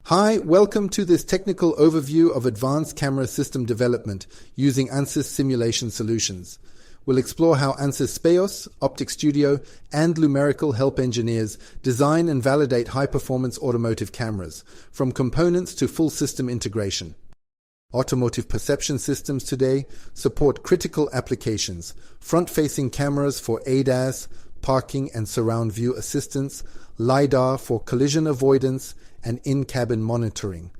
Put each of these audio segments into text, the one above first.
Hi, welcome to this technical overview of advanced camera system development using Ansys simulation solutions. We'll explore how Ansys Speos, OpticStudio, and Lumerical help engineers design and validate high-performance automotive cameras, from components to full system integration. Automotive perception systems today support critical applications: front-facing cameras for ADAS, parking and surround view assistance, LiDAR for collision avoidance, and in-cabin monitoring.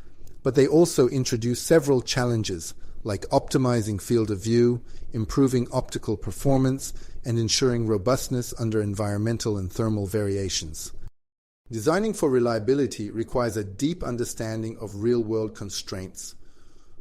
But they also introduce several challenges, like optimizing field of view, improving optical performance, and ensuring robustness under environmental and thermal variations. Designing for reliability requires a deep understanding of real-world constraints.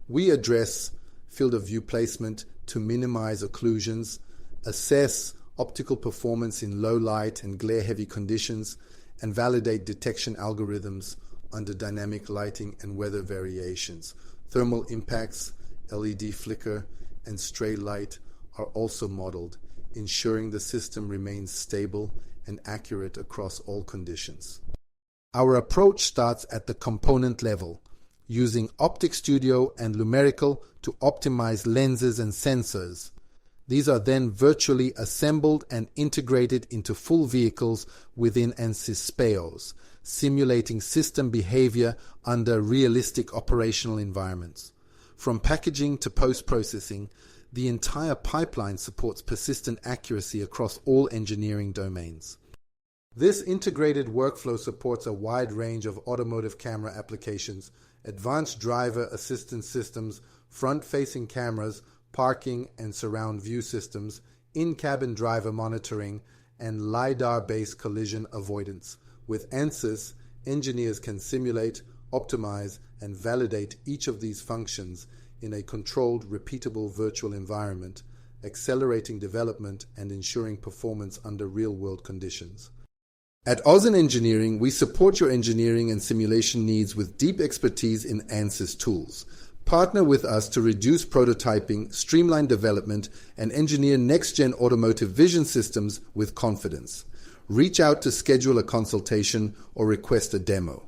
We address field of view placement to minimize occlusions, assess optical performance in low light and glare-heavy conditions, and validate detection algorithms under dynamic lighting and weather variations. Thermal impacts, LED flicker, and stray light are also modeled, ensuring the system remains stable and accurate across all conditions. Our approach starts at the component level, using OpticStudio and Lumerical to optimize lenses and sensors. These are then virtually assembled and integrated into full vehicles within Ansys Speos, simulating system behavior under realistic operational environments. From packaging to post-processing, the entire pipeline supports persistent accuracy across all engineering domains. This integrated workflow supports a wide range of automotive camera applications, advanced driver assistance systems, front-facing cameras, parking and surround view systems, in-cabin driver monitoring, and LiDAR-based collision avoidance. With Ansys, engineers can simulate, optimize, and validate each of these functions in a controlled, repeatable virtual environment, accelerating development and ensuring performance under real-world conditions. At Ozen Engineering, we support your engineering and simulation needs with deep expertise in Ansys tools. Partner with us to reduce prototyping, streamline development, and engineer next-gen automotive vision systems with confidence. Reach out to schedule a consultation or request a demo.